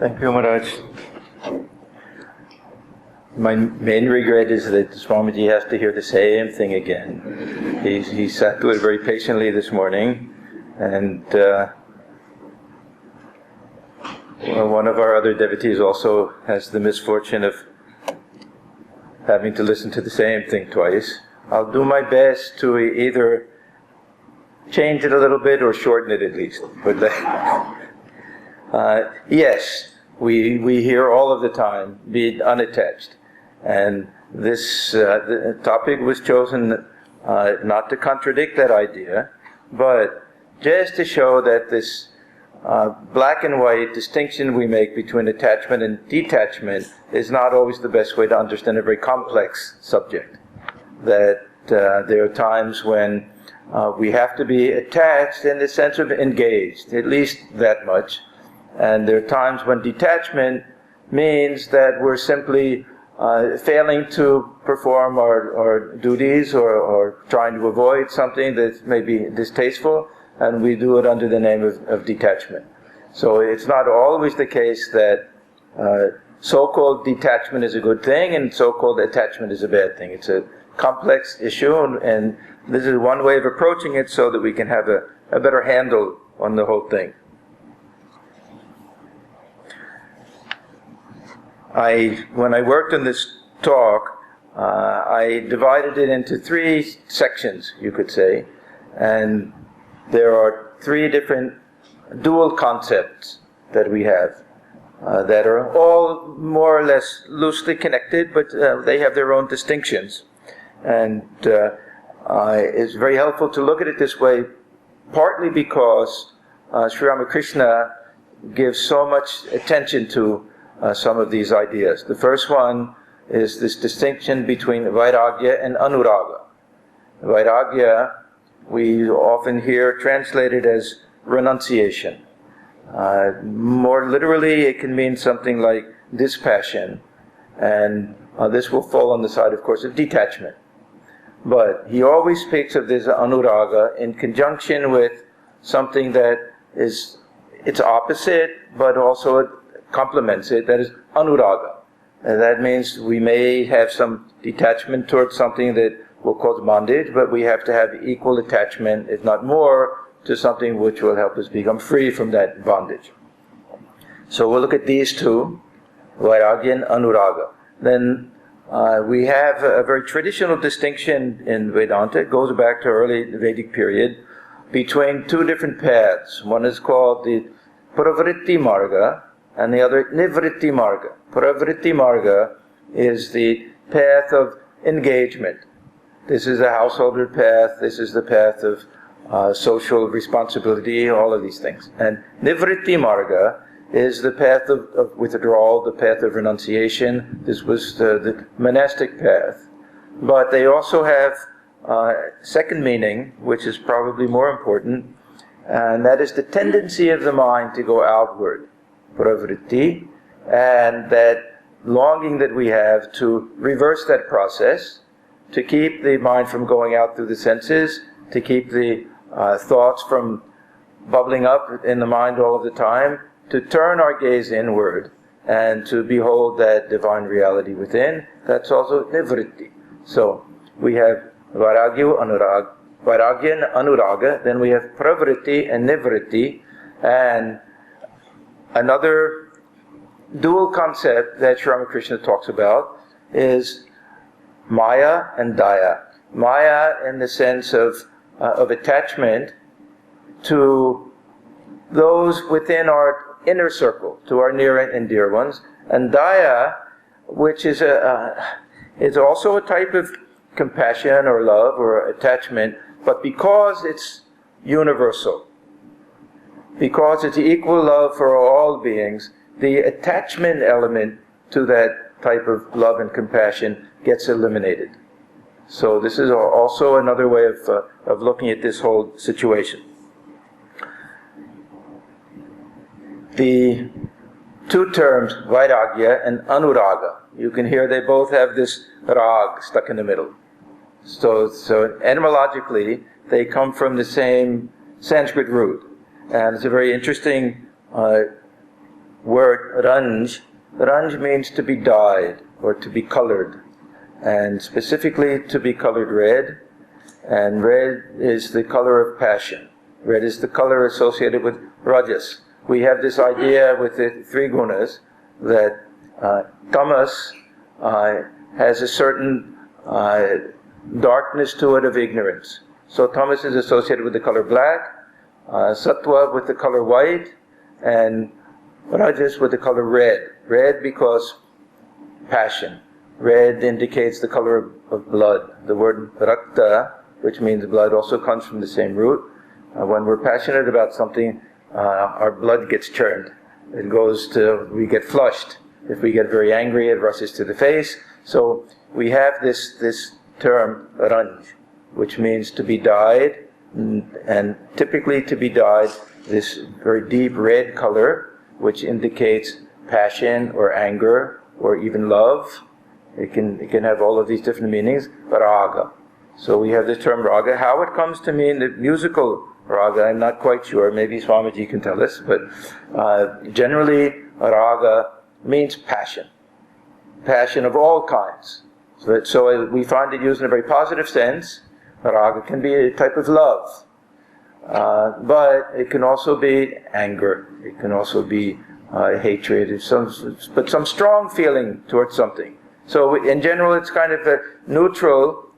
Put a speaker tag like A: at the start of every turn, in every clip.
A: Thank you, Maharaj. My main regret is that Swamiji has to hear the same thing again. He sat through it very patiently this morning, and one of our other devotees also has the misfortune of having to listen to the same thing twice. I'll do my best to either change it a little bit or shorten it at least. But yes, we hear all of the time, be unattached. And this the topic was chosen not to contradict that idea, but just to show that this black and white distinction we make between attachment and detachment is not always the best way to understand a very complex subject. That there are times when we have to be attached in the sense of engaged, at least that much. And there are times when detachment means that we're simply failing to perform our duties or trying to avoid something that may be distasteful, and we do it under the name of detachment. So it's not always the case that so-called detachment is a good thing and so-called attachment is a bad thing. It's a complex issue, and this is one way of approaching it so that we can have a better handle on the whole thing. When I worked on this talk, I divided it into 3 sections, you could say, and there are 3 different dual concepts that we have that are all more or less loosely connected, but they have their own distinctions. And it's very helpful to look at it this way, partly because Sri Ramakrishna gives so much attention to some of these ideas. The first one is this distinction between Vairagya and Anuraga. Vairagya, we often hear translated as renunciation. More literally, it can mean something like dispassion, and this will fall on the side, of course, of detachment. But he always speaks of this Anuraga in conjunction with something that is its opposite, but also it complements it, that is Anuraga. And that means we may have some detachment towards something that will cause bondage, but we have to have equal attachment, if not more, to something which will help us become free from that bondage. So we'll look at these 2, Vairagya and Anuraga. Then we have a very traditional distinction in Vedanta. It goes back to early Vedic period between 2 different paths. One is called the Pravritti Marga and the other Nivritti Marga. Pravritti Marga is the path of engagement. This is a householder path, this is the path of social responsibility, all of these things. And Nivritti Marga is the path of withdrawal, the path of renunciation. This was the monastic path. But they also have second meaning, which is probably more important, and that is the tendency of the mind to go outward, pravritti, and that longing that we have to reverse that process, to keep the mind from going out through the senses, to keep the thoughts from bubbling up in the mind all of the time, to turn our gaze inward and to behold that divine reality within. That's also nivritti. So we have vairagya and anuraga, then we have pravritti and nivritti, and another dual concept that Sri Ramakrishna talks about is maya and daya. Maya in the sense of attachment to those within our inner circle, to our near and dear ones, and daya, which is also a type of compassion or love or attachment, but because it's universal, because it's equal love for all beings, the attachment element to that type of love and compassion gets eliminated. So this is also another way of looking at this whole situation. The 2 terms, Vairagya and Anuraga, you can hear they both have this rag stuck in the middle. So etymologically, they come from the same Sanskrit root. And it's a very interesting word ranj. Ranj means to be dyed or to be colored, and specifically to be colored red. And red is the color of passion. Red is the color associated with rajas. We have this idea with the three gunas that tamas has a certain darkness to it of ignorance. So tamas is associated with the color black, sattva with the color white, and rajas with the color red. Red because passion. Red indicates the color of blood. The word rakta, which means blood, also comes from the same root. When we're passionate about something, our blood gets churned. It goes to, we get flushed. If we get very angry, it rushes to the face. So we have this term, ranj, which means to be dyed, and typically to be dyed this very deep red color, which indicates passion or anger or even love. It can have all of these different meanings, raga. So we have this term raga. How it comes to mean the musical raga, I'm not quite sure. Maybe Swamiji can tell us. But generally, raga means passion. Passion of all kinds. So we find it used in a very positive sense. Raga can be a type of love. But it can also be anger. It can also be hatred. But some strong feeling towards something. So in general, it's kind of a neutral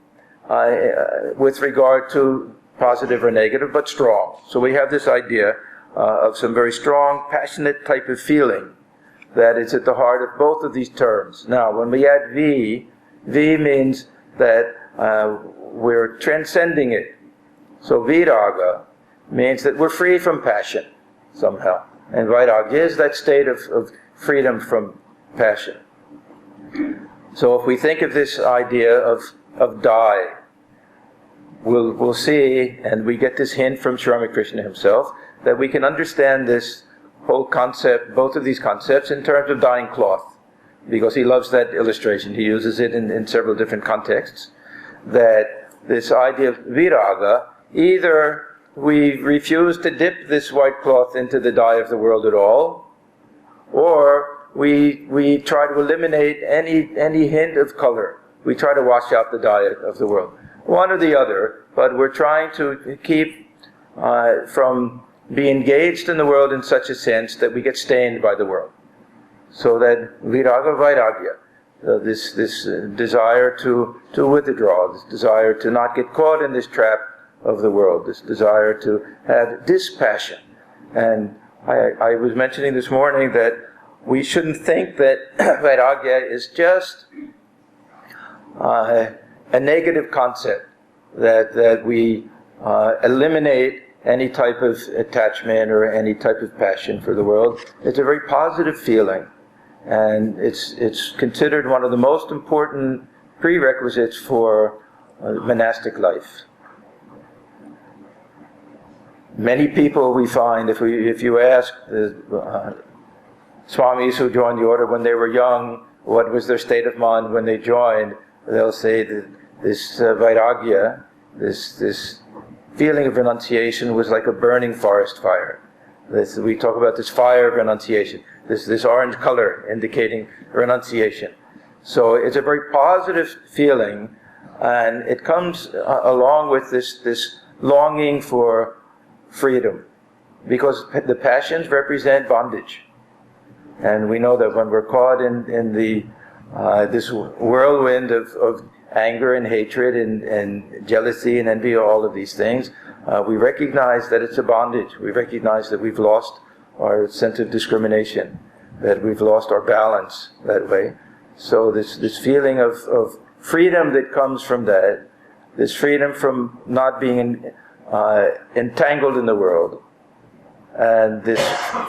A: with regard to positive or negative, but strong. So we have this idea of some very strong, passionate type of feeling that is at the heart of both of these terms. Now, when we add V means that we're transcending it. So viraga means that we're free from passion somehow. And vairagya is that state of freedom from passion. So if we think of this idea of dye, we'll see, and we get this hint from Sri Ramakrishna himself, that we can understand this whole concept, both of these concepts, in terms of dyeing cloth, because he loves that illustration. He uses it in several different contexts, that this idea of viraga, either we refuse to dip this white cloth into the dye of the world at all, or we try to eliminate any hint of color. We try to wash out the dye of the world. One or the other, but we're trying to keep from being engaged in the world in such a sense that we get stained by the world. So that viraga vairagya, this desire to withdraw, this desire to not get caught in this trap of the world, this desire to have dispassion. And I was mentioning this morning that we shouldn't think that vairagya is just a negative concept, that we eliminate any type of attachment or any type of passion for the world. It's a very positive feeling, and it's considered one of the most important prerequisites for monastic life. Many people we find, if you ask the Swamis who joined the order when they were young, what was their state of mind when they joined, they'll say that this vairagya, this feeling of renunciation was like a burning forest fire. We talk about this fire of renunciation, this orange color indicating renunciation. So it's a very positive feeling, and it comes along with this longing for freedom, because the passions represent bondage. And we know that when we're caught in this whirlwind of anger and hatred and jealousy and envy, all of these things, we recognize that it's a bondage. We recognize that we've lost our sense of discrimination, that we've lost our balance that way. So this feeling of freedom that comes from that, this freedom from not being entangled in the world, and this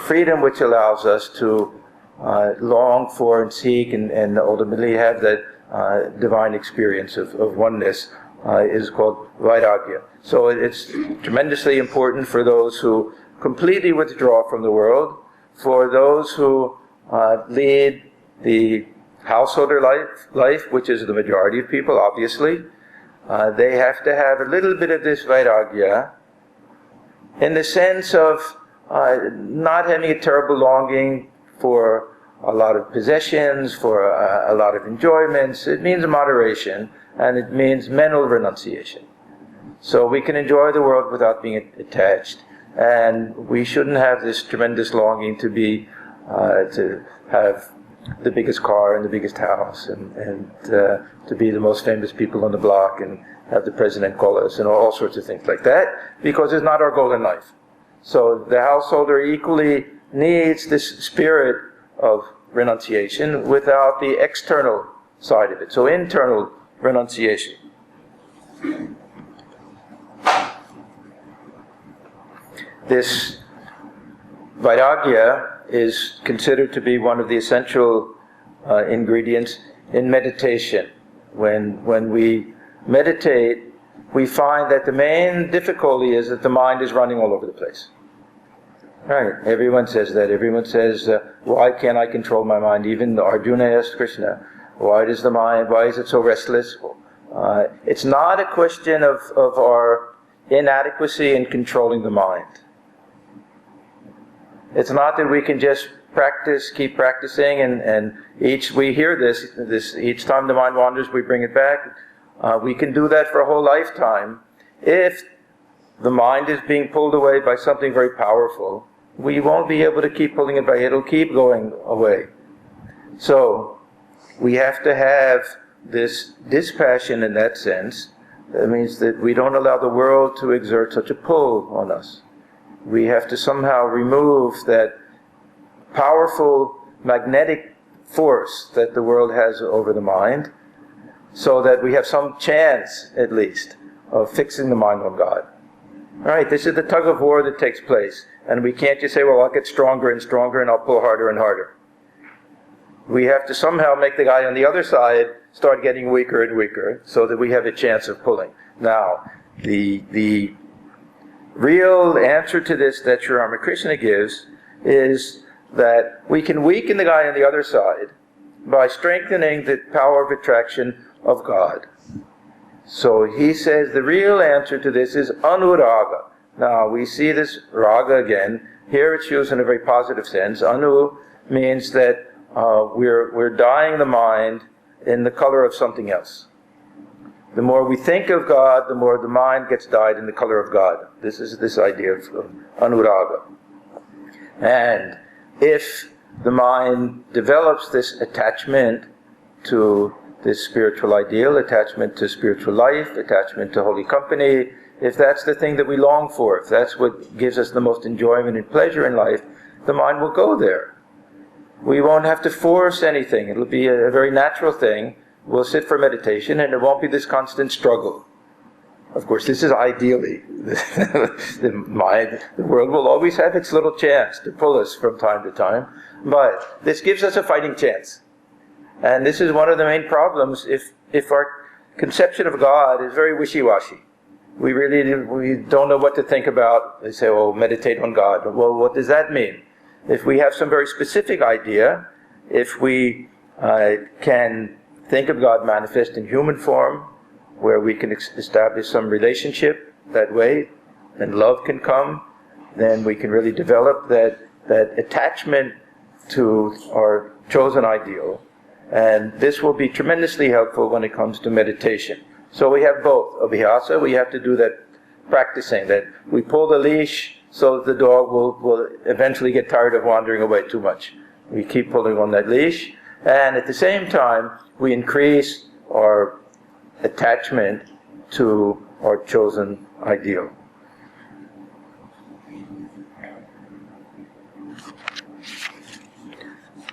A: freedom which allows us to long for and seek and ultimately have that divine experience of oneness is called vairagya. So it's tremendously important for those who completely withdraw from the world, for those who lead the householder life, which is the majority of people, obviously. They have to have a little bit of this vairagya in the sense of not having a terrible longing for a lot of possessions, for a lot of enjoyments. It means moderation, and it means mental renunciation. So we can enjoy the world without being attached, and we shouldn't have this tremendous longing to have the biggest car and the biggest house, and to be the most famous people on the block, and have the president call us, and all sorts of things like that, because it's not our goal in life. So the householder equally needs this spirit of renunciation without the external side of it. So internal renunciation. This vairagya is considered to be one of the essential ingredients in meditation. When we meditate, we find that the main difficulty is that the mind is running all over the place. Right? Everyone says that. Everyone says, why can't I control my mind? Even Arjuna asked Krishna, why is it so restless? It's not a question of our inadequacy in controlling the mind. It's not that we can just keep practicing, and we hear this each time the mind wanders, we bring it back. We can do that for a whole lifetime. If the mind is being pulled away by something very powerful, we won't be able to keep pulling it back. It'll keep going away. So we have to have this dispassion in that sense. That means that we don't allow the world to exert such a pull on us. We have to somehow remove that powerful magnetic force that the world has over the mind, so that we have some chance, at least, of fixing the mind on God. All right, this is the tug of war that takes place. And we can't just say, well, I'll get stronger and stronger and I'll pull harder and harder. We have to somehow make the guy on the other side start getting weaker and weaker, so that we have a chance of pulling. Now, the real answer to this that Sri Ramakrishna gives is that we can weaken the guy on the other side by strengthening the power of attraction of God. So he says the real answer to this is anuraga. Now we see this raga again. Here it's used in a very positive sense. Anu means that we're dyeing the mind in the color of something else. The more we think of God, the more the mind gets dyed in the color of God. This is this idea of anuraga. And if the mind develops this attachment to this spiritual ideal, attachment to spiritual life, attachment to holy company, if that's the thing that we long for, if that's what gives us the most enjoyment and pleasure in life, the mind will go there. We won't have to force anything. It'll be a very natural thing. We'll sit for meditation and it won't be this constant struggle. Of course, this is ideally. The world will always have its little chance to pull us from time to time, but this gives us a fighting chance. And this is one of the main problems if our conception of God is very wishy-washy. We don't know what to think about. They say, well, meditate on God. Well, what does that mean? If we have some very specific idea, if we can think of God manifest in human form, where we can establish some relationship that way, and love can come, then we can really develop that attachment to our chosen ideal. And this will be tremendously helpful when it comes to meditation. So we have both. Abhyasa, we have to do that practicing, that we pull the leash so that the dog will eventually get tired of wandering away too much. We keep pulling on that leash, and at the same time, we increase our attachment to our chosen ideal.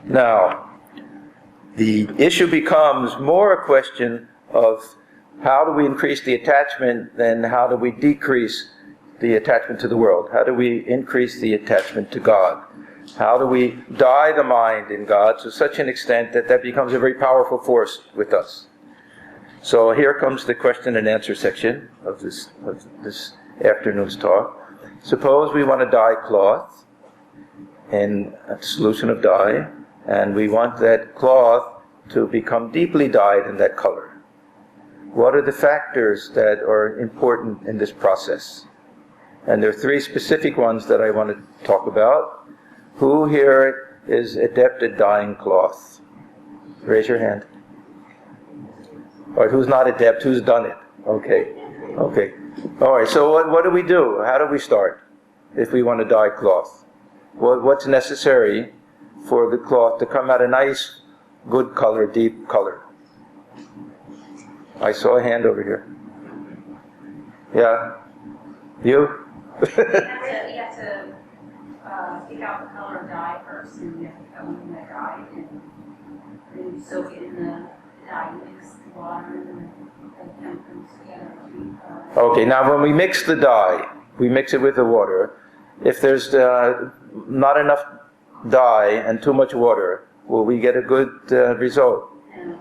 A: Now, the issue becomes more a question of how do we increase the attachment than how do we decrease the attachment to the world? How do we increase the attachment to God? How do we dye the mind in God to such an extent that that becomes a very powerful force with us? So here comes the question and answer section of this afternoon's talk. Suppose we want to dye cloth in a solution of dye, and we want that cloth to become deeply dyed in that color. What are the factors that are important in this process? And there are three specific ones that I want to talk about. Who here is adept at dyeing cloth? Raise your hand. All right, who's not adept? Who's done it? Okay. Okay. All right, so what do we do? How do we start if we want to dye cloth? What's necessary for the cloth to come out a nice, good color, deep color? I saw a hand over here. Yeah? You?
B: You have to pick out the color of dye first, and you have to come in the dye, and then you soak it in the dye, mix the water, and the chemicals together.
A: Okay, now when we mix the dye, we mix it with the water. If there's not enough dye and too much water, will we get a good result?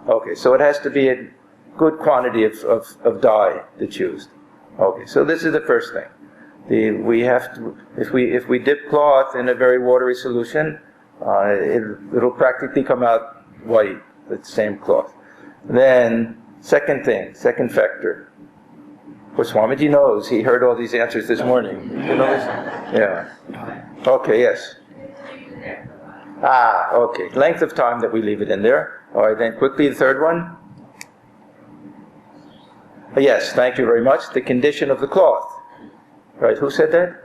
A: Okay, so it has to be a good quantity of dye that's used. Okay, so this is the first thing. We have to, if we dip cloth in a very watery solution, it'll practically come out white, the same cloth. Then, second factor. Well, Swamiji knows. He heard all these answers this morning. You know this? Yeah. Okay, yes. Okay. Length of time that we leave it in there. All right, then quickly the third one. Yes, thank you very much. The condition of the cloth. Right, who said that?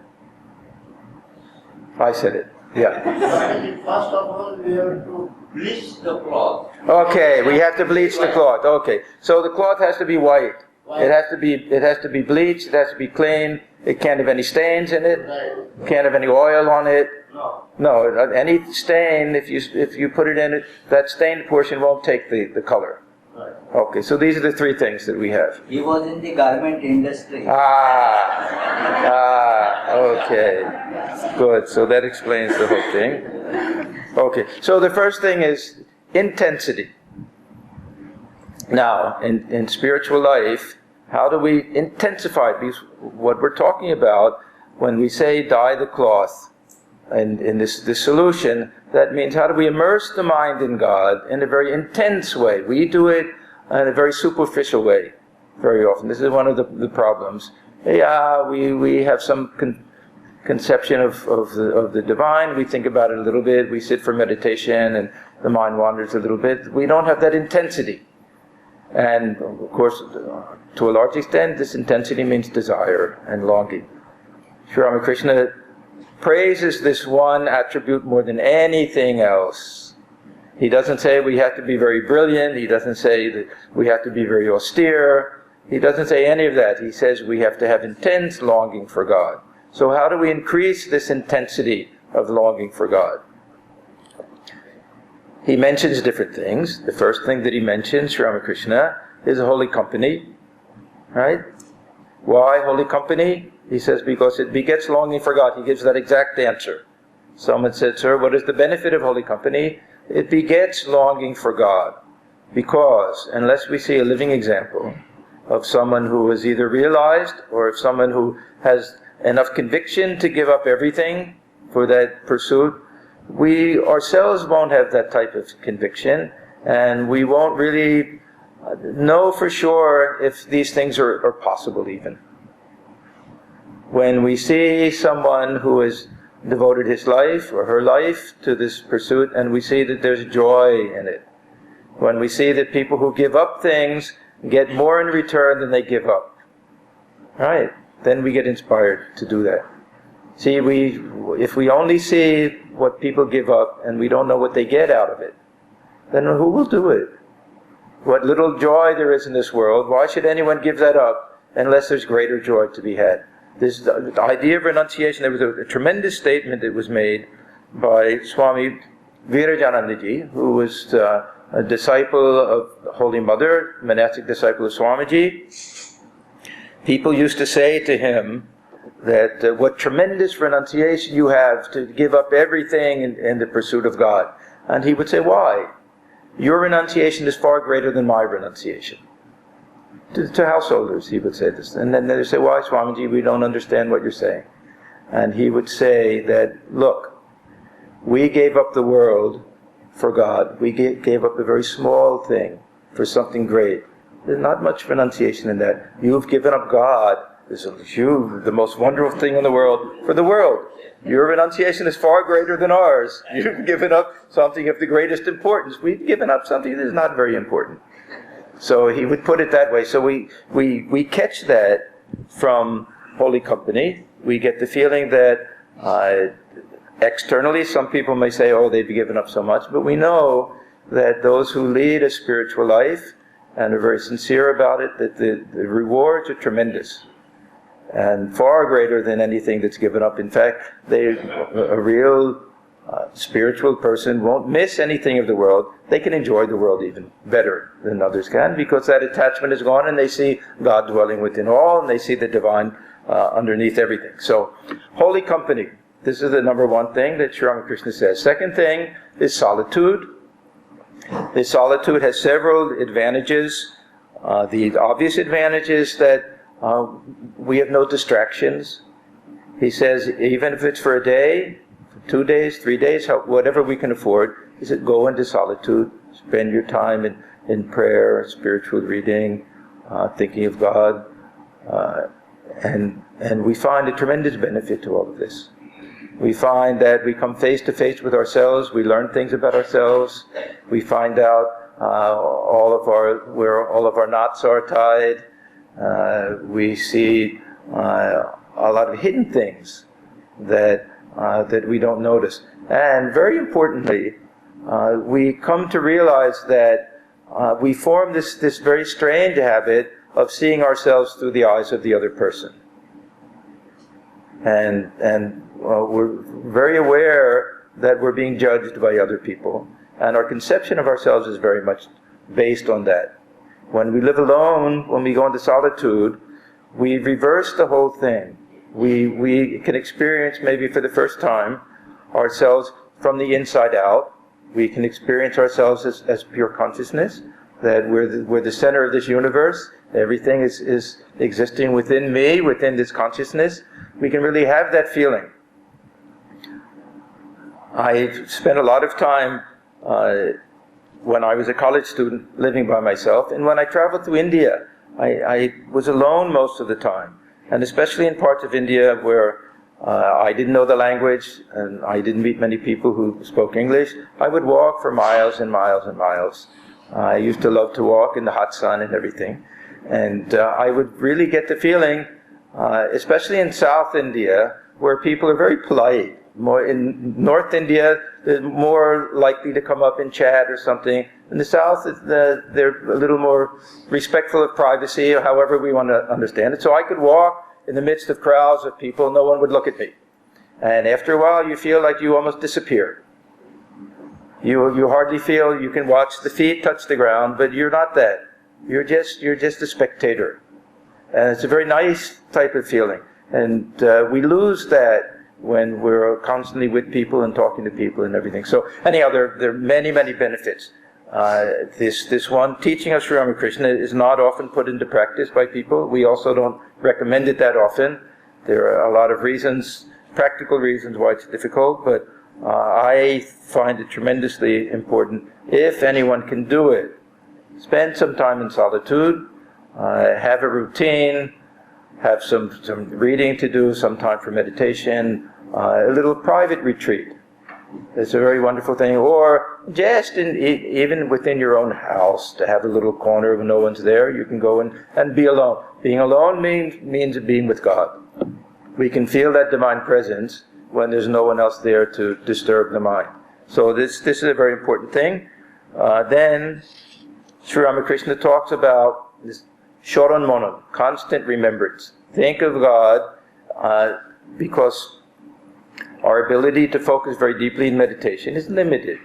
A: I said it. Yeah.
C: First of all, we have to bleach the cloth.
A: Okay, we have to bleach the cloth. Okay, so the cloth has to be white. It has to be bleached. It has to be clean. It can't have any stains in it. Can't have any oil on it. No, any stain. If you put it in it, that stained portion won't take the color. Okay, so these are the three things that we have.
D: He was in the garment industry.
A: Okay. Good, so that explains the whole thing. Okay, so the first thing is intensity. Now, in spiritual life, how do we intensify it? Because what we're talking about when we say dye the cloth, and in this solution, that means how do we immerse the mind in God in a very intense way? We do it in a very superficial way very often. This is one of the problems. Yeah, we have some conception of the divine. We think about it a little bit. We sit for meditation and the mind wanders a little bit. We don't have that intensity. And of course, to a large extent, this intensity means desire and longing. Sri Ramakrishna praises this one attribute more than anything else. He doesn't say we have to be very brilliant. He doesn't say that we have to be very austere. He doesn't say any of that. He says we have to have intense longing for God. So how do we increase this intensity of longing for God? He mentions different things. The first thing that he mentions, Sri Ramakrishna, is a holy company. Right? Why holy company? He says because it begets longing for God. He gives that exact answer. Someone said, sir, what is the benefit of holy company? It begets longing for God. Because unless we see a living example of someone who is either realized or of someone who has enough conviction to give up everything for that pursuit, we ourselves won't have that type of conviction, and we won't really know for sure if these things are possible even. When we see someone who has devoted his life or her life to this pursuit, and we see that there's joy in it, when we see that people who give up things get more in return than they give up, right? Then we get inspired to do that. See, if we only see what people give up and we don't know what they get out of it, then who will do it? What little joy there is in this world, why should anyone give that up unless there's greater joy to be had? The idea of renunciation, there was a tremendous statement that was made by Swami Virajanandaji, who was a disciple of the Holy Mother, monastic disciple of Swamiji. People used to say to him that what tremendous renunciation you have to give up everything in the pursuit of God. And he would say, why? Your renunciation is far greater than my renunciation. To householders, he would say this. And then they would say, why, Swamiji, we don't understand what you're saying. And he would say that, look, we gave up the world for God. We gave up a very small thing for something great. There's not much renunciation in that. You've given up God This is you, the most wonderful thing in the world for the world. Your renunciation is far greater than ours. You've given up something of the greatest importance. We've given up something that is not very important. So he would put it that way. So we catch that from Holy Company. We get the feeling that externally some people may say, oh, they've given up so much. But we know that those who lead a spiritual life and are very sincere about it, that the rewards are tremendous and far greater than anything that's given up. In fact, a real spiritual person won't miss anything of the world. They can enjoy the world even better than others can, because that attachment is gone and they see God dwelling within all, and they see the divine underneath everything. So, Holy Company. This is the number one thing that Sri Ramakrishna says. Second thing is solitude. This solitude has several advantages. The obvious advantage is that we have no distractions. He says, even if it's for a day, 2 days, 3 days, whatever we can afford, is that go into solitude, spend your time in prayer, spiritual reading, thinking of God, and we find a tremendous benefit to all of this. We find that we come face to face with ourselves, we learn things about ourselves, we find out where all of our knots are tied. We see a lot of hidden things that we don't notice. And very importantly, we come to realize that we form this very strange habit of seeing ourselves through the eyes of the other person. And we're very aware that we're being judged by other people. And our conception of ourselves is very much based on that. When we live alone, when we go into solitude, we reverse the whole thing. We can experience, maybe for the first time, ourselves from the inside out. We can experience ourselves as pure consciousness, that we're the center of this universe. Everything is existing within me, within this consciousness. We can really have that feeling. I spent a lot of time when I was a college student living by myself, and when I traveled to India, I was alone most of the time, and especially in parts of India where I didn't know the language and I didn't meet many people who spoke English. I would walk for miles and miles and miles. I used to love to walk in the hot sun and everything, and I would really get the feeling, especially in South India, where people are very polite. More in North India, they're more likely to come up and chat or something. In the South, they're a little more respectful of privacy, or however we want to understand it. So I could walk in the midst of crowds of people, no one would look at me. And after a while, you feel like you almost disappear. You hardly feel, you can watch the feet touch the ground, but you're not that. You're just a spectator. And it's a very nice type of feeling. And we lose that when we're constantly with people and talking to people and everything. So anyhow, there are many, many benefits. This one, teaching of Sri Ramakrishna, is not often put into practice by people. We also don't recommend it that often. There are a lot of reasons, practical reasons why it's difficult, but I find it tremendously important. If anyone can do it, spend some time in solitude, have a routine, have some reading to do, some time for meditation, a little private retreat. It's a very wonderful thing. Or just even within your own house, to have a little corner where no one's there, you can go and be alone. Being alone means being with God. We can feel that divine presence when there's no one else there to disturb the mind. So this is a very important thing. Then Sri Ramakrishna talks about this Sharan Manan, constant remembrance. Think of God, because our ability to focus very deeply in meditation is limited.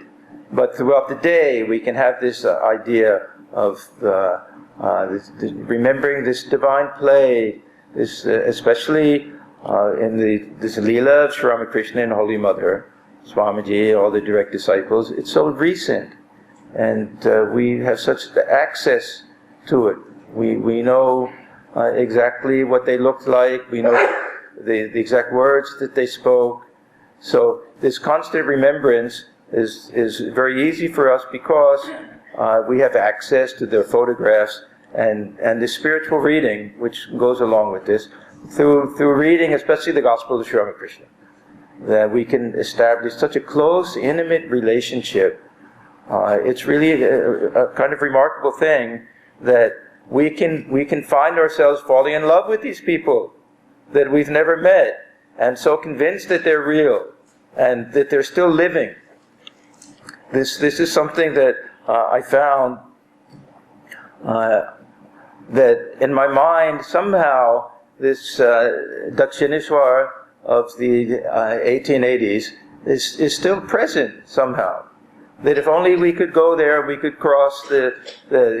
A: But throughout the day, we can have this idea of remembering this divine play, this especially in this Leela of Sri Ramakrishna and Holy Mother, Swamiji, all the direct disciples. It's so recent, and we have such access to it. We know exactly what they looked like. We know the exact words that they spoke. So this constant remembrance is very easy for us because we have access to their photographs and the spiritual reading, which goes along with this. through reading, especially the Gospel of Sri Ramakrishna, that we can establish such a close, intimate relationship. It's really a kind of remarkable thing that we can find ourselves falling in love with these people that we've never met, and so convinced that they're real and that they're still living. This is something that I found that in my mind somehow this Dakshineshwar of the 1880s is still present somehow. That if only we could go there, we could cross the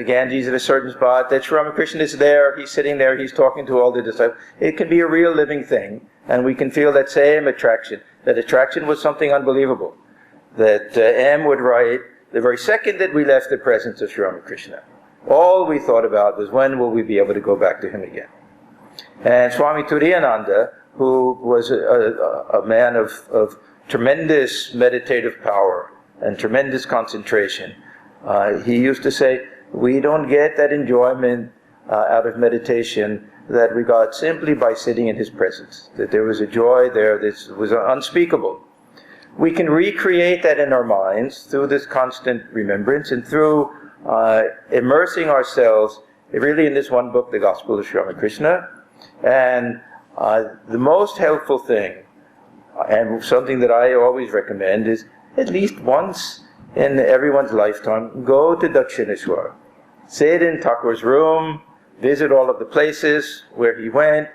A: Ganges at a certain spot, that Sri Ramakrishna is there, he's sitting there, he's talking to all the disciples. It can be a real living thing, and we can feel that same attraction. That attraction was something unbelievable. That M would write, the very second that we left the presence of Sri Ramakrishna, all we thought about was when will we be able to go back to him again. And Swami Turiyananda, who was a man of tremendous meditative power and tremendous concentration, he used to say, we don't get that enjoyment out of meditation that we got simply by sitting in his presence. That there was a joy there that was unspeakable. We can recreate that in our minds through this constant remembrance and through immersing ourselves really in this one book, the Gospel of Sri Ramakrishna. And the most helpful thing, and something that I always recommend, is at least once in everyone's lifetime, go to Dakshineshwar. Sit in Thakur's room, visit all of the places where he went,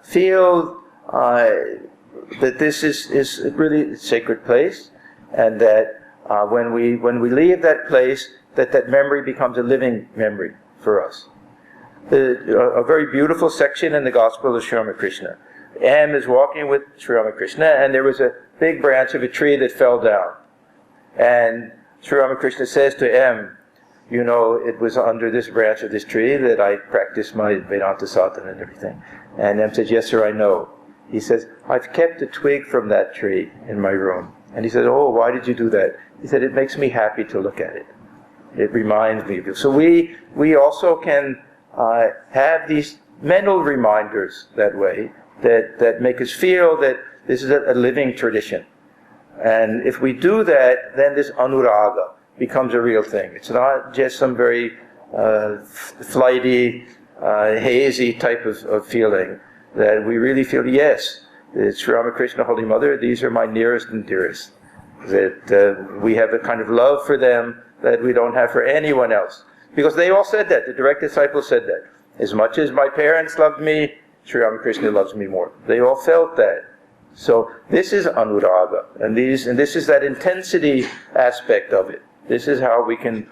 A: feel that this is really a sacred place, and that when we leave that place, that memory becomes a living memory for us. A very beautiful section in the Gospel of Sri Ramakrishna. M is walking with Sri Ramakrishna, and there was a big branch of a tree that fell down. And Sri Ramakrishna says to M, you know, it was under this branch of this tree that I practiced my Vedanta sadhana and everything. And M says, yes, sir, I know. He says, I've kept a twig from that tree in my room. And he said, oh, why did you do that? He said, it makes me happy to look at it. It reminds me of you. So we also can have these mental reminders that way, that make us feel that this is a living tradition. And if we do that, then this anuraga becomes a real thing. It's not just some very flighty, hazy type of feeling, that we really feel, yes, it's Sri Ramakrishna, Holy Mother, these are my nearest and dearest. That we have a kind of love for them that we don't have for anyone else. Because they all said that, the direct disciples said that. As much as my parents loved me, Sri Ramakrishna loves me more. They all felt that. So this is anuraga, and this is that intensity aspect of it. This is how we can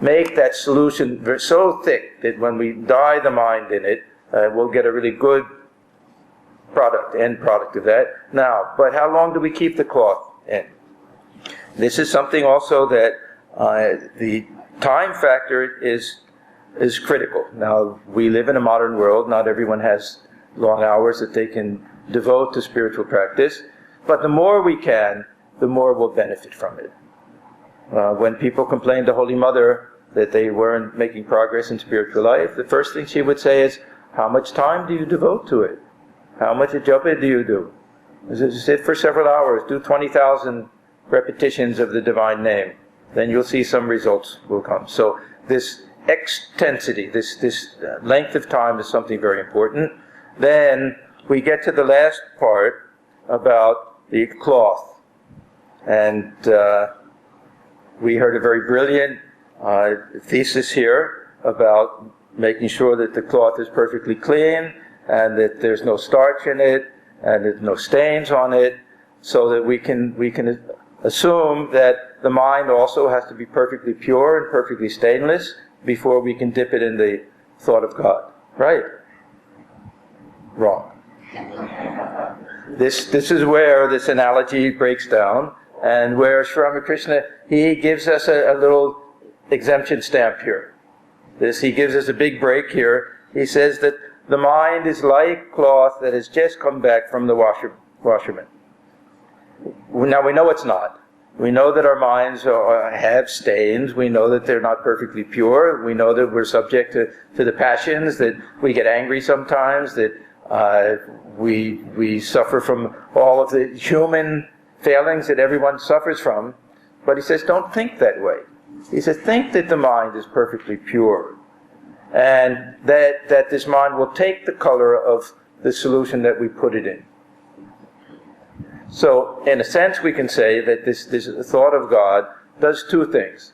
A: make that solution so thick that when we dye the mind in it, we'll get a really good end product of that. Now, but how long do we keep the cloth in? This is something also that the time factor is critical. Now, we live in a modern world. Not everyone has long hours that they can devote to spiritual practice. But the more we can, the more we'll benefit from it. When people complain to Holy Mother that they weren't making progress in spiritual life, the first thing she would say is, how much time do you devote to it? How much japa do you do? Sit for several hours, do 20,000 repetitions of the divine name. Then you'll see some results will come. So this extensity, this length of time is something very important. Then we get to the last part about the cloth. And we heard a very brilliant thesis here about making sure that the cloth is perfectly clean and that there's no starch in it and there's no stains on it, so that we can assume that the mind also has to be perfectly pure and perfectly stainless before we can dip it in the thought of God. Right? Wrong. This is where this analogy breaks down, and where Sri Ramakrishna, he gives us a little exemption stamp here. He gives us a big break here. He says that the mind is like cloth that has just come back from the washerman. Now we know it's not. We know that our minds have stains. We know that they're not perfectly pure. We know that we're subject to the passions, that we get angry sometimes, that We suffer from all of the human failings that everyone suffers from. But he says, don't think that way. He says, think that the mind is perfectly pure. And that this mind will take the color of the solution that we put it in. So, in a sense, we can say that this thought of God does two things.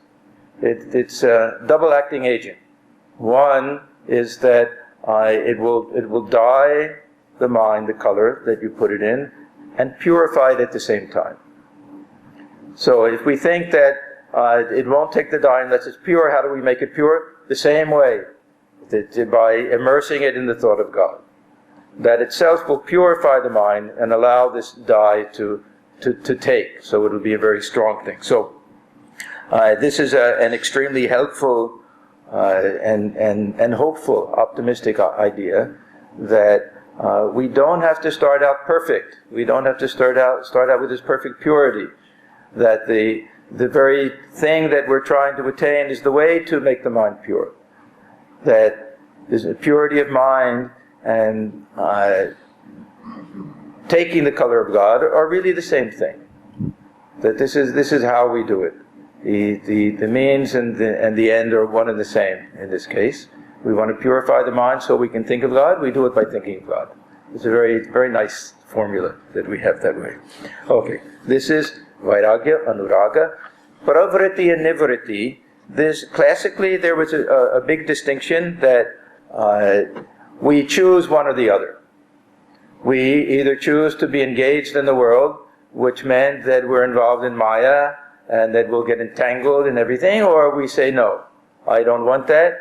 A: It's a double-acting agent. One is that it will dye the mind the color that you put it in, and purify it at the same time. So, if we think that it won't take the dye unless it's pure, how do we make it pure? The same way, by immersing it in the thought of God. That itself will purify the mind and allow this dye to take. So it will be a very strong thing. So this is an extremely helpful and hopeful, optimistic idea that we don't have to start out perfect. We don't have to start out with this perfect purity. That the very thing that we're trying to attain is the way to make the mind pure. That there's a purity of mind and taking the color of God are really the same thing. That this is how we do it. The means and the end are one and the same in this case. We want to purify the mind so we can think of God. We do it by thinking of God. It's a very, very nice formula that we have that way. Okay, this is Vairagya, Anuraga. Pravritti and Nivritti. Classically, there was a big distinction that we choose one or the other. We either choose to be engaged in the world, which meant that we're involved in Maya and that we'll get entangled in everything, or we say, no, I don't want that.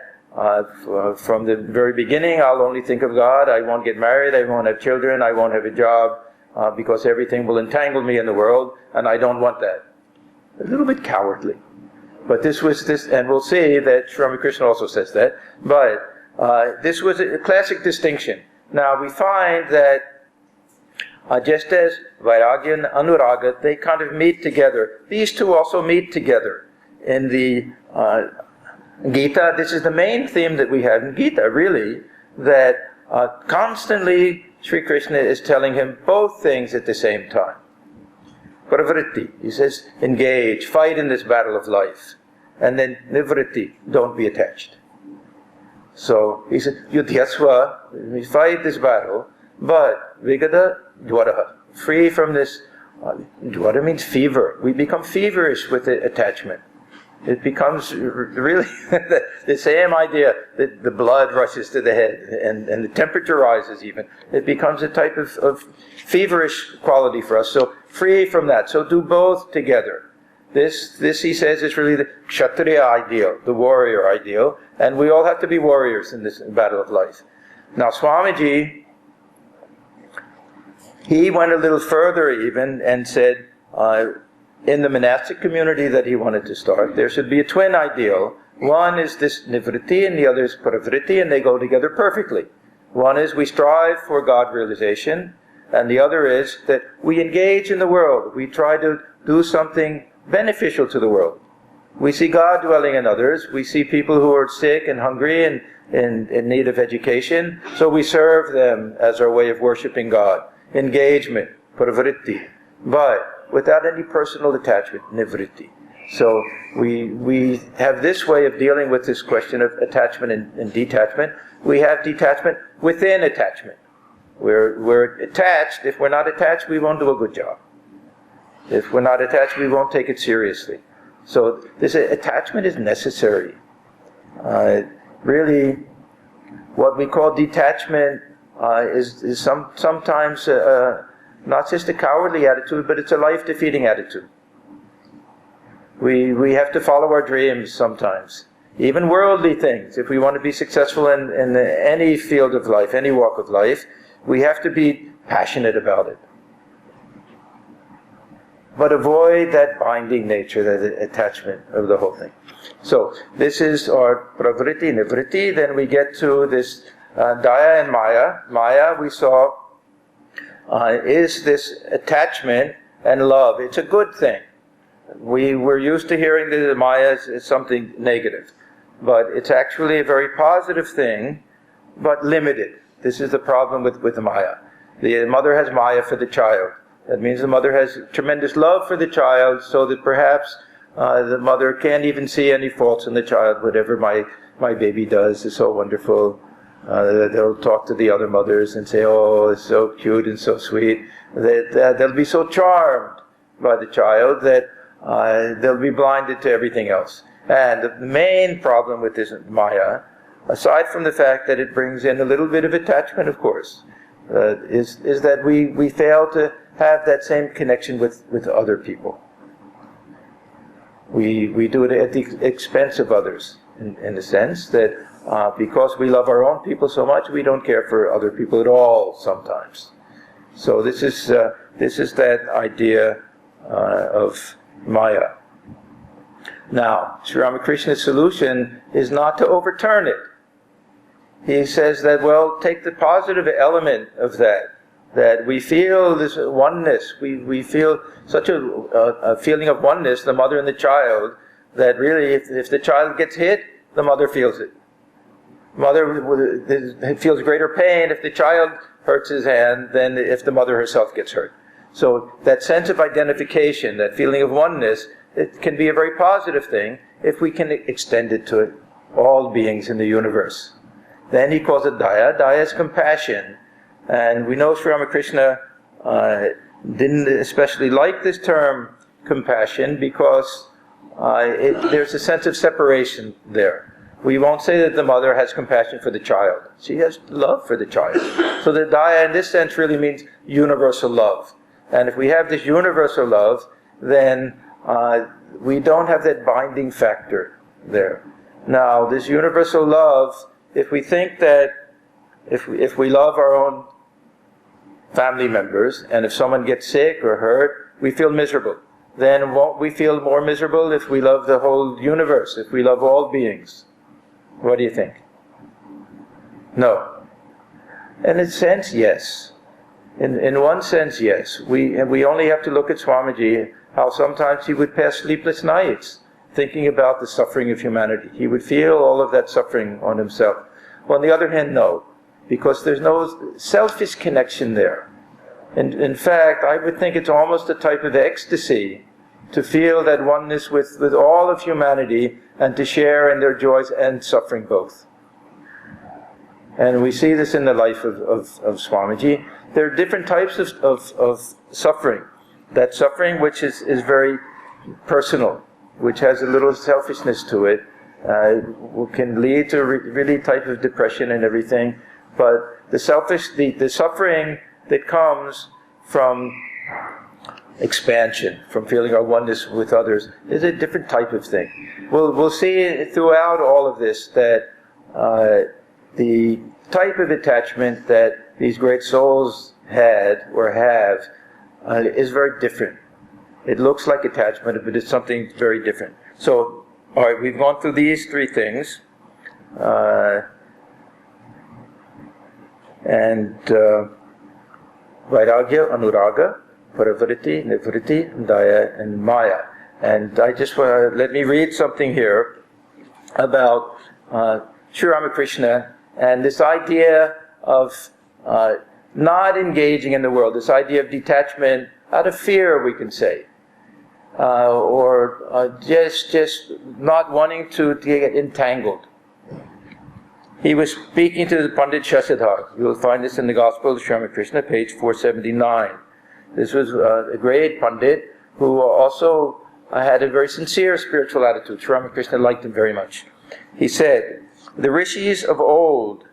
A: From the very beginning, I'll only think of God. I won't get married. I won't have children. I won't have a job because everything will entangle me in the world, and I don't want that. A little bit cowardly. But this, and we'll see that Sri Krishna also says that, but this was a classic distinction. Now we find that just as Vairagya and Anuraga, they kind of meet together. These two also meet together. In the Gita, this is the main theme that we have in Gita, really, that constantly Sri Krishna is telling him both things at the same time. Pravritti, he says, engage, fight in this battle of life. And then Nivritti, don't be attached. So he said, Yudhyasva, we fight this battle, but Vigada Dwaraha, free from this. Dwara means fever. We become feverish with the attachment. It becomes really the same idea that the blood rushes to the head and the temperature rises even. It becomes a type of feverish quality for us. So free from that. So do both together. This he says is really the Kshatriya ideal, the warrior ideal. And we all have to be warriors in this battle of life. Now Swamiji, he went a little further even and said, in the monastic community that he wanted to start, there should be a twin ideal. One is this nivritti and the other is pravritti, and they go together perfectly. One is we strive for God realization, and the other is that we engage in the world. We try to do something beneficial to the world. We see God dwelling in others. We see people who are sick and hungry and in need of education, so we serve them as our way of worshiping God. Engagement, pravritti. But without any personal attachment, nivritti. So we have this way of dealing with this question of attachment and detachment. We have detachment within attachment. We're attached. If we're not attached, we won't do a good job. If we're not attached, we won't take it seriously. So this attachment is necessary. Really, what we call detachment is sometimes not just a cowardly attitude, but it's a life-defeating attitude. We have to follow our dreams sometimes. Even worldly things. If we want to be successful in any field of life, any walk of life, we have to be passionate about it. But avoid that binding nature, that attachment of the whole thing. So, this is our pravritti, nivritti. Then we get to this daya and maya. Maya, we saw, is this attachment and love. It's a good thing. We're used to hearing that Maya is something negative. But it's actually a very positive thing, but limited. This is the problem with Maya. The mother has Maya for the child. That means the mother has tremendous love for the child, so that perhaps the mother can't even see any faults in the child. Whatever my baby does is so wonderful. They'll talk to the other mothers and say, oh, it's so cute and so sweet. They'll be so charmed by the child that they'll be blinded to everything else. And the main problem with this Maya, aside from the fact that it brings in a little bit of attachment, of course, is that we fail to have that same connection with other people. We do it at the expense of others, in the sense that because we love our own people so much, we don't care for other people at all sometimes. So this is that idea of Maya. Now, Sri Ramakrishna's solution is not to overturn it. He says that, well, take the positive element of that we feel this oneness, we feel such a feeling of oneness, the mother and the child, that really if the child gets hit, the mother feels it. Mother feels greater pain if the child hurts his hand than if the mother herself gets hurt. So that sense of identification, that feeling of oneness, it can be a very positive thing if we can extend it to all beings in the universe. Then he calls it Daya. Daya is compassion. And we know Sri Ramakrishna didn't especially like this term compassion because there's a sense of separation there. We won't say that the mother has compassion for the child. She has love for the child. So the Daya in this sense really means universal love. And if we have this universal love, then we don't have that binding factor there. Now, this universal love, if we think that if we love our own family members, and if someone gets sick or hurt, we feel miserable. Then won't we feel more miserable if we love the whole universe, if we love all beings? What do you think? No. In a sense, yes. In one sense, yes. We only have to look at Swamiji, how sometimes he would pass sleepless nights thinking about the suffering of humanity. He would feel all of that suffering on himself. Well, on the other hand, no. Because there's no selfish connection there. And in fact, I would think it's almost a type of ecstasy to feel that oneness with all of humanity and to share in their joys and suffering both. And we see this in the life of Swamiji. There are different types of suffering. That suffering which is very personal, which has a little selfishness to it, can lead to really type of depression and everything. But the suffering that comes from expansion, from feeling our oneness with others, is a different type of thing. We'll see throughout all of this that the type of attachment that these great souls had or have is very different. It looks like attachment, but it's something very different. So, all right, we've gone through these three things. Vairagya, Anuraga, Paravriti, Nivriti, Daya, and Maya. And I just want to, let me read something here about Sri Ramakrishna and this idea of not engaging in the world, this idea of detachment out of fear, we can say, or just not wanting to get entangled. He was speaking to the Pandit Shashadhar. You will find this in the Gospel of Sri Ramakrishna, page 479. This was a great Pandit who also had a very sincere spiritual attitude. Sri Ramakrishna liked him very much. He said, "The rishis of old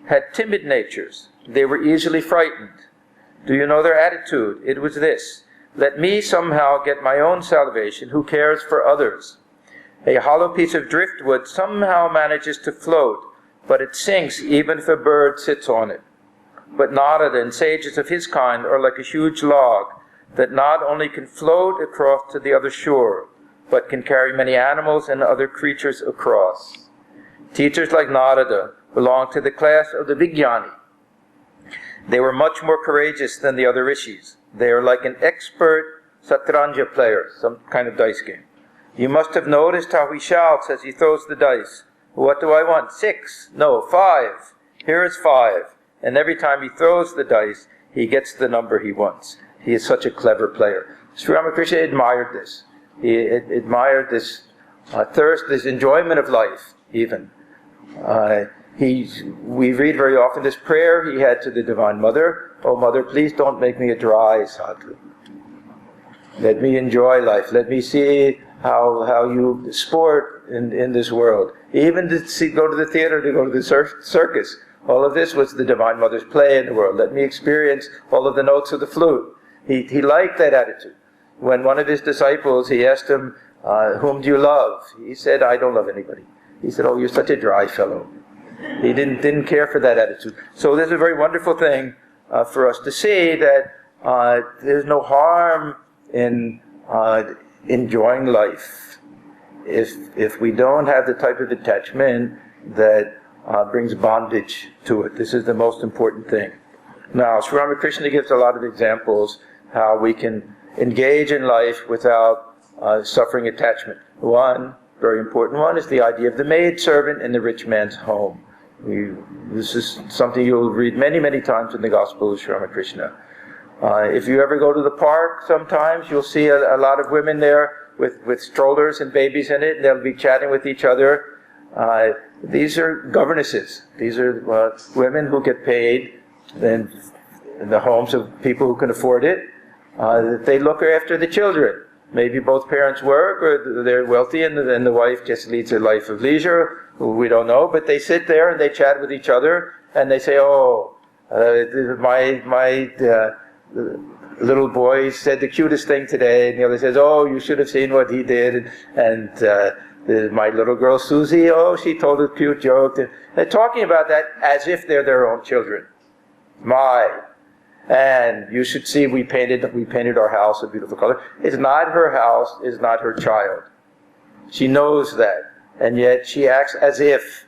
A: had timid natures. They were easily frightened. Do you know their attitude? It was this: let me somehow get my own salvation. Who cares for others? A hollow piece of driftwood somehow manages to float, but it sinks even if a bird sits on it. But Narada and sages of his kind are like a huge log that not only can float across to the other shore, but can carry many animals and other creatures across. Teachers like Narada belong to the class of the Vijnani. They were much more courageous than the other rishis. They are like an expert satranja player, some kind of dice game. You must have noticed how he shouts as he throws the dice. What do I want? 6? No, 5. Here is 5. and every time he throws the dice, he gets the number he wants. He is such a clever player. Sri Ramakrishna admired this. He admired this thirst, this enjoyment of life, even. We read very often this prayer he had to the Divine Mother, "Oh Mother, please don't make me a dry sadhu. Let me enjoy life. Let me see how you sport in this world. Even to go to the theater, to go to the circus. All of this was the Divine Mother's play in the world. Let me experience all of the notes of the flute." He liked that attitude. When one of his disciples, he asked him, "Whom do you love?" He said, "I don't love anybody." He said, "Oh, you're such a dry fellow." He didn't care for that attitude. So this is a very wonderful thing for us to see, that there's no harm in enjoying life if we don't have the type of attachment that brings bondage to it. This is the most important thing. Now, Sri Ramakrishna gives a lot of examples how we can engage in life without suffering attachment. One very important one is the idea of the maid servant in the rich man's home. This is something you'll read many, many times in the Gospel of Sri Ramakrishna. If you ever go to the park, sometimes you'll see a lot of women there with strollers and babies in it, and they'll be chatting with each other. These are governesses. These are women who get paid in the homes of people who can afford it. They look after the children. Maybe both parents work, or they're wealthy, and the wife just leads a life of leisure. We don't know, but they sit there and they chat with each other, and they say, "Oh, my little boy said the cutest thing today," and the other says, "Oh, you should have seen what he did," and my little girl Susie, "Oh, she told a cute joke." They're talking about that as if they're their own children. And you should see, we painted our house a beautiful color. It's not her house, it's not her child. She knows that, and yet she acts as if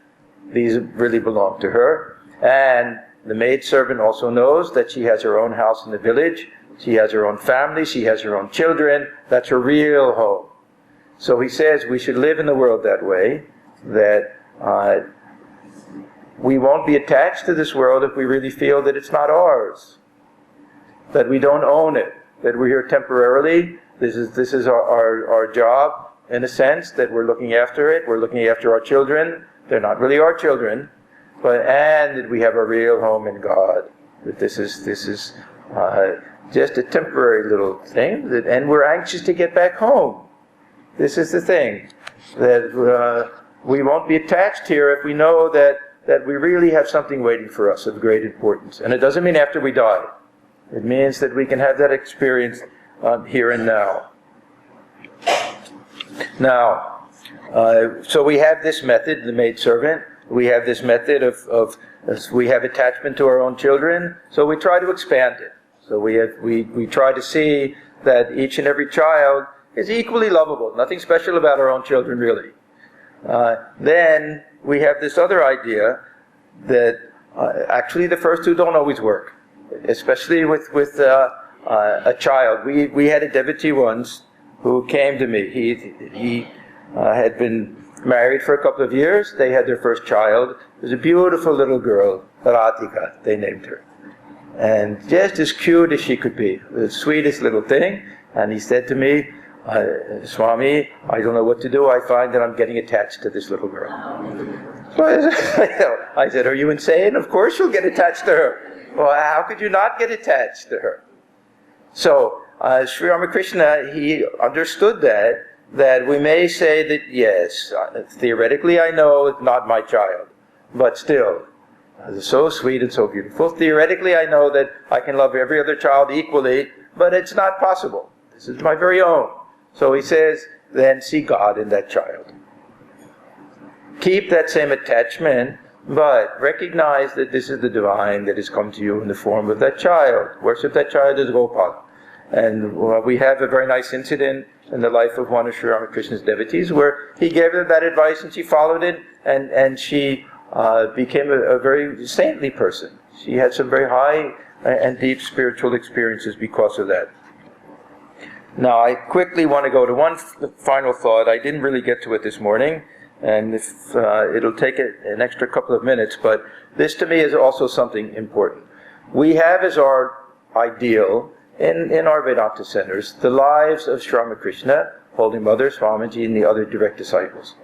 A: these really belong to her. And the maidservant also knows that she has her own house in the village, she has her own family, she has her own children. That's her real home. So he says we should live in the world that way, that we won't be attached to this world if we really feel that it's not ours, that we don't own it, that we're here temporarily. This is our job, in a sense, that we're looking after it. We're looking after our children. They're not really our children, and that we have a real home in God. That this is just a temporary little thing, and we're anxious to get back home. This is the thing, that we won't be attached here if we know that we really have something waiting for us of great importance. And it doesn't mean after we die. It means that we can have that experience here and now. Now, so we have this method, the maidservant. We have this method of we have attachment to our own children, so we try to expand it. So we try to see that each and every child is equally lovable. Nothing special about our own children, really. Then we have this other idea that actually the first two don't always work, especially with a child. We had a devotee once who came to me. He had been married for a couple of years. They had their first child. It was a beautiful little girl, Radhika, they named her. And just as cute as she could be, the sweetest little thing. And he said to me, "Swami, I don't know what to do. I find that I'm getting attached to this little girl." So I said, "Are you insane? Of course you'll get attached to her. Well, how could you not get attached to her?" So Sri Ramakrishna, he understood that we may say that, yes, theoretically I know it's not my child, but still, it's so sweet and so beautiful. Theoretically I know that I can love every other child equally, but it's not possible. This is my very own. So he says, then see God in that child. Keep that same attachment, but recognize that this is the divine that has come to you in the form of that child. Worship that child as Gopal. And we have a very nice incident in the life of one of Sri Ramakrishna's devotees where he gave her that advice and she followed it, and she became a very saintly person. She had some very high and deep spiritual experiences because of that. Now, I quickly want to go to one final thought. I didn't really get to it this morning, And if it'll take an extra couple of minutes, but this to me is also something important. We have as our ideal in our Vedanta centers the lives of Sri Ramakrishna, Holy Mother, Swamiji, and the other direct disciples.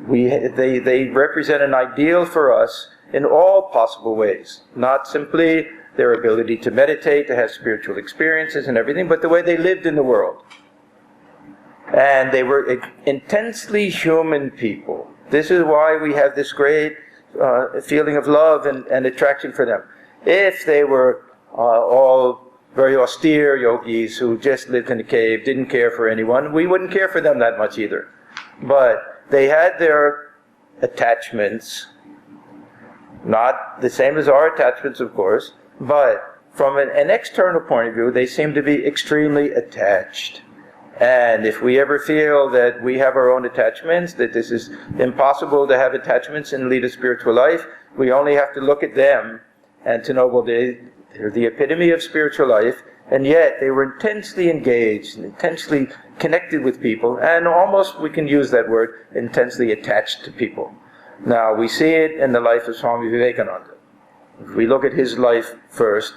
A: They represent an ideal for us in all possible ways, not simply their ability to meditate, to have spiritual experiences and everything, but the way they lived in the world. And they were intensely human people. This is why we have this great feeling of love and attraction for them. If they were all very austere yogis who just lived in a cave, didn't care for anyone, we wouldn't care for them that much either. But they had their attachments, not the same as our attachments, of course, but from an external point of view, they seem to be extremely attached. And if we ever feel that we have our own attachments, that this is impossible to have attachments and lead a spiritual life, we only have to look at them and to know, well, they're the epitome of spiritual life, and yet they were intensely engaged and intensely connected with people, and almost, we can use that word, intensely attached to people. Now, we see it in the life of Swami Vivekananda. If we look at his life first,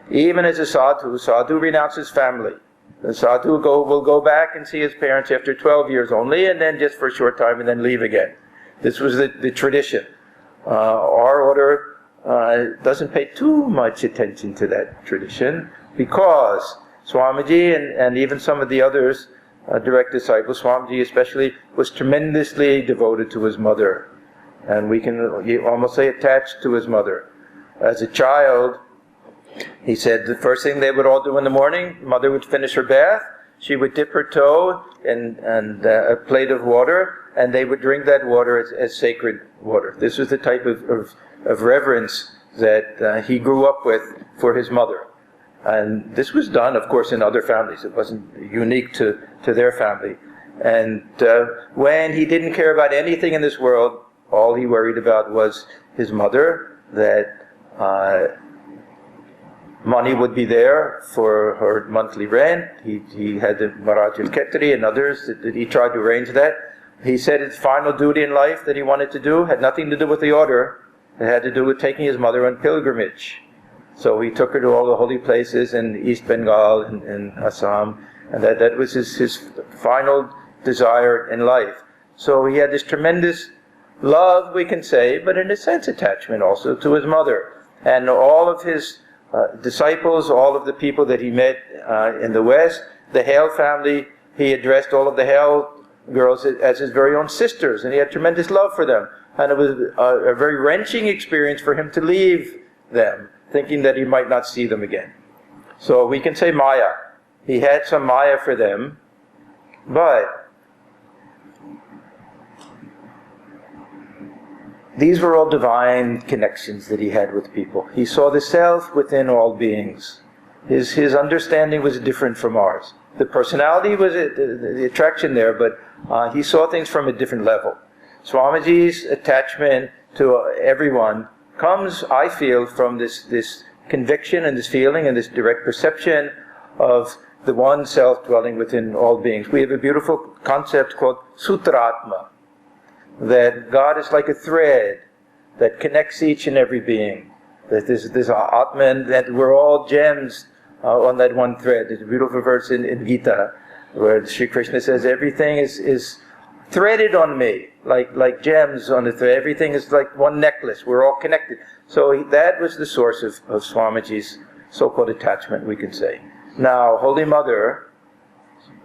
A: even as a sadhu renounces family. The sadhu will go back and see his parents after 12 years only, and then just for a short time, and then leave again. This was the tradition. Our order doesn't pay too much attention to that tradition, because Swamiji and even some of the others, direct disciples, Swamiji especially, was tremendously devoted to his mother. And we can almost say attached to his mother. As a child, he said the first thing they would all do in the morning, mother would finish her bath, she would dip her toe in a plate of water, and they would drink that water as sacred water. This was the type of reverence that he grew up with for his mother. And this was done, of course, in other families. It wasn't unique to their family. And when he didn't care about anything in this world, all he worried about was his mother, that money would be there for her monthly rent. He had the Maharaj of Khetri and others that he tried to arrange that. He said his final duty in life that he wanted to do had nothing to do with the order. It had to do with taking his mother on pilgrimage. So he took her to all the holy places in East Bengal and Assam, and that was his final desire in life. So he had this tremendous love, we can say, but in a sense attachment also to his mother. And all of his disciples, all of the people that he met in the West, the Hale family, he addressed all of the Hale girls as his very own sisters, and he had tremendous love for them. And it was a very wrenching experience for him to leave them, thinking that he might not see them again. So we can say Maya. He had some Maya for them, but these were all divine connections that he had with people. He saw the self within all beings. His understanding was different from ours. The personality was the attraction there, but he saw things from a different level. Swamiji's attachment to everyone comes, I feel, from this conviction and this feeling and this direct perception of the one self dwelling within all beings. We have a beautiful concept called Sutratma, that God is like a thread that connects each and every being. That this Atman, that we're all gems on that one thread. There's a beautiful verse in Gita where Sri Krishna says, everything is threaded on me, like gems on the thread. Everything is like one necklace. We're all connected. So that was the source of Swamiji's so-called attachment, we can say. Now, Holy Mother,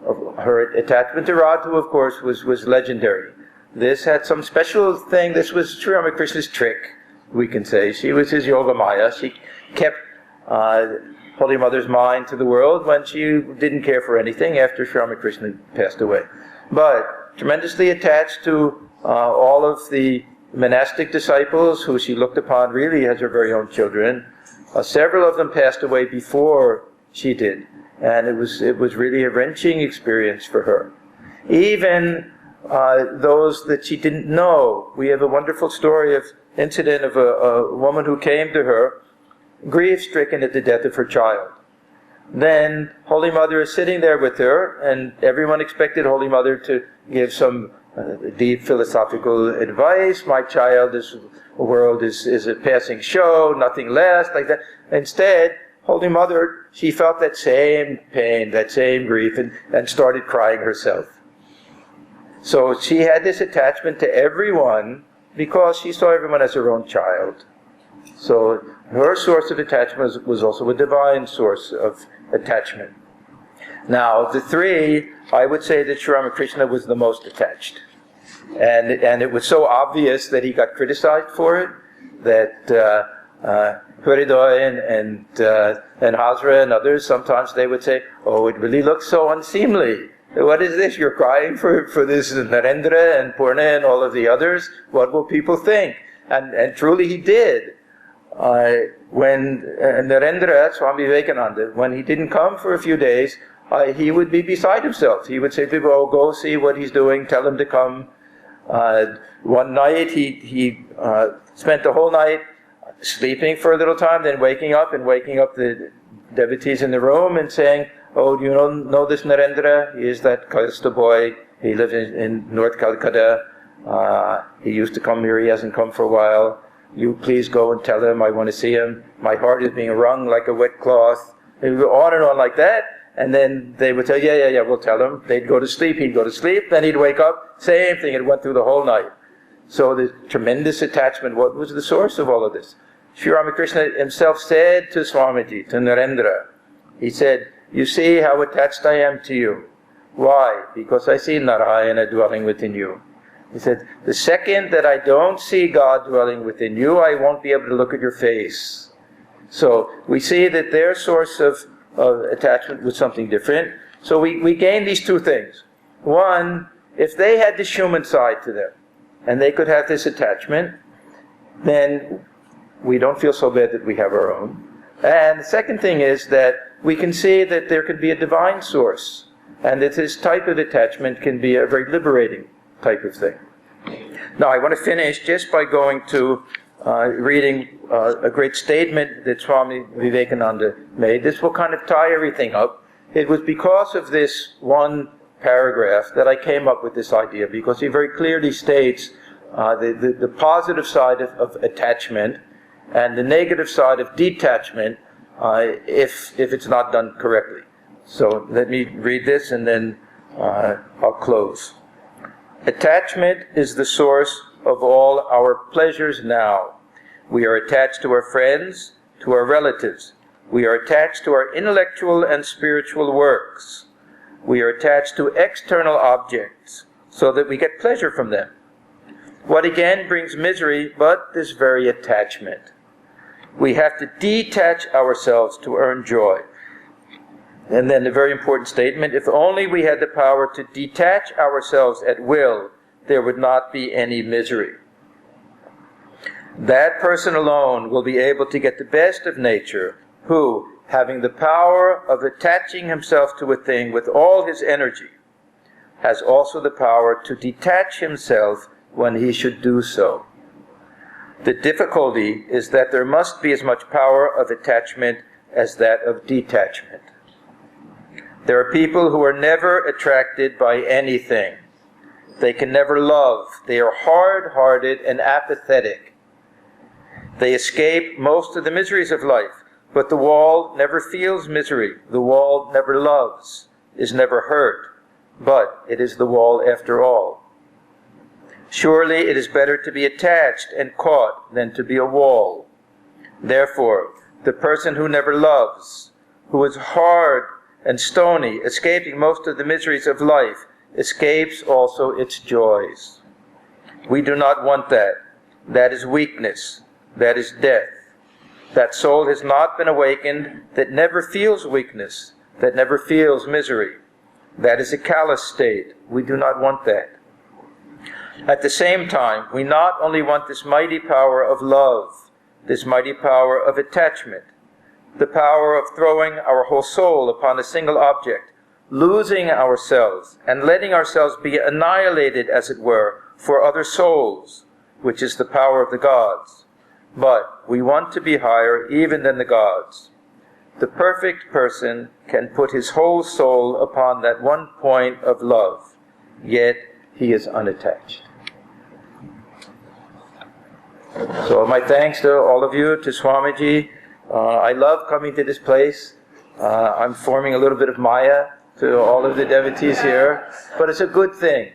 A: her attachment to Radha, of course, was legendary. This had some special thing. This was Sri Ramakrishna's trick, we can say. She was his Yoga Maya. She kept Holy Mother's mind to the world when she didn't care for anything after Sri Ramakrishna passed away. But tremendously attached to all of the monastic disciples who she looked upon really as her very own children. Several of them passed away before she did. And it was really a wrenching experience for her. Even those that she didn't know. We have a wonderful incident of a woman who came to her, grief-stricken at the death of her child. Then Holy Mother is sitting there with her, and everyone expected Holy Mother to give some deep philosophical advice. My child, this world is a passing show, nothing lasts, like that. Instead, Holy Mother, she felt that same pain, that same grief, and started crying herself. So she had this attachment to everyone because she saw everyone as her own child. So her source of attachment was also a divine source of attachment. Now, of the three, I would say that Sri Ramakrishna was the most attached. And it was so obvious that he got criticized for it, that Hridoy and Hazra and others, sometimes they would say, oh, it really looks so unseemly. What is this? You're crying for this Narendra and Purna and all of the others? What will people think? And truly he did. When Narendra, Swami Vivekananda, when he didn't come for a few days, he would be beside himself. He would say to people, oh, go see what he's doing, tell him to come. One night he spent the whole night sleeping for a little time, then waking up the devotees in the room and saying, oh, do you know this Narendra? He is that Kayastha boy. He lives in North Calcutta. He used to come here. He hasn't come for a while. You please go and tell him I want to see him. My heart is being wrung like a wet cloth. It would go on and on like that. And then they would say, yeah, we'll tell him. They'd go to sleep. He'd go to sleep. Then he'd wake up. Same thing. It went through the whole night. So the tremendous attachment. What was the source of all of this? Sri Ramakrishna himself said to Swamiji, to Narendra, he said, you see how attached I am to you. Why? Because I see Narayana dwelling within you. He said, the second that I don't see God dwelling within you, I won't be able to look at your face. So we see that their source of attachment was something different. So we gain these two things. One, if they had this human side to them, and they could have this attachment, then we don't feel so bad that we have our own. And the second thing is that we can see that there can be a divine source, and that this type of attachment can be a very liberating type of thing. Now, I want to finish just by going to reading a great statement that Swami Vivekananda made. This will kind of tie everything up. It was because of this one paragraph that I came up with this idea, because he very clearly states the positive side of attachment and the negative side of detachment if it's not done correctly. So let me read this and then I'll close. Attachment is the source of all our pleasures now. We are attached to our friends, to our relatives. We are attached to our intellectual and spiritual works. We are attached to external objects so that we get pleasure from them. What again brings misery but this very attachment? We have to detach ourselves to earn joy. And then the very important statement, if only we had the power to detach ourselves at will, there would not be any misery. That person alone will be able to get the best of nature, who, having the power of attaching himself to a thing with all his energy, has also the power to detach himself when he should do so. The difficulty is that there must be as much power of attachment as that of detachment. There are people who are never attracted by anything. They can never love. They are hard-hearted and apathetic. They escape most of the miseries of life, but the wall never feels misery. The wall never loves, is never hurt, but it is the wall after all. Surely it is better to be attached and caught than to be a wall. Therefore, the person who never loves, who is hard and stony, escaping most of the miseries of life, escapes also its joys. We do not want that. That is weakness. That is death. That soul has not been awakened that never feels weakness, that never feels misery. That is a callous state. We do not want that. At the same time, we not only want this mighty power of love, this mighty power of attachment, the power of throwing our whole soul upon a single object, losing ourselves and letting ourselves be annihilated, as it were, for other souls, which is the power of the gods. But we want to be higher even than the gods. The perfect person can put his whole soul upon that one point of love, yet he is unattached. So my thanks to all of you, to Swamiji. I love coming to this place. I'm forming a little bit of Maya to all of the devotees here, but it's a good thing.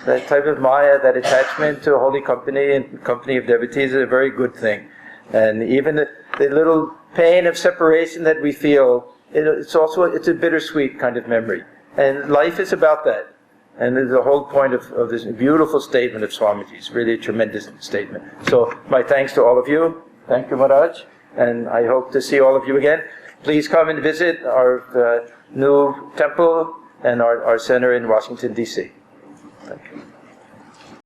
A: That type of Maya, that attachment to a holy company and company of devotees is a very good thing. And even the little pain of separation that we feel, it's a bittersweet kind of memory. And life is about that. And the whole point of this beautiful statement of Swamiji's, really a tremendous statement. So my thanks to all of you. Thank you, Maharaj. And I hope to see all of you again. Please come and visit our new temple and our center in Washington, D.C. Thank you.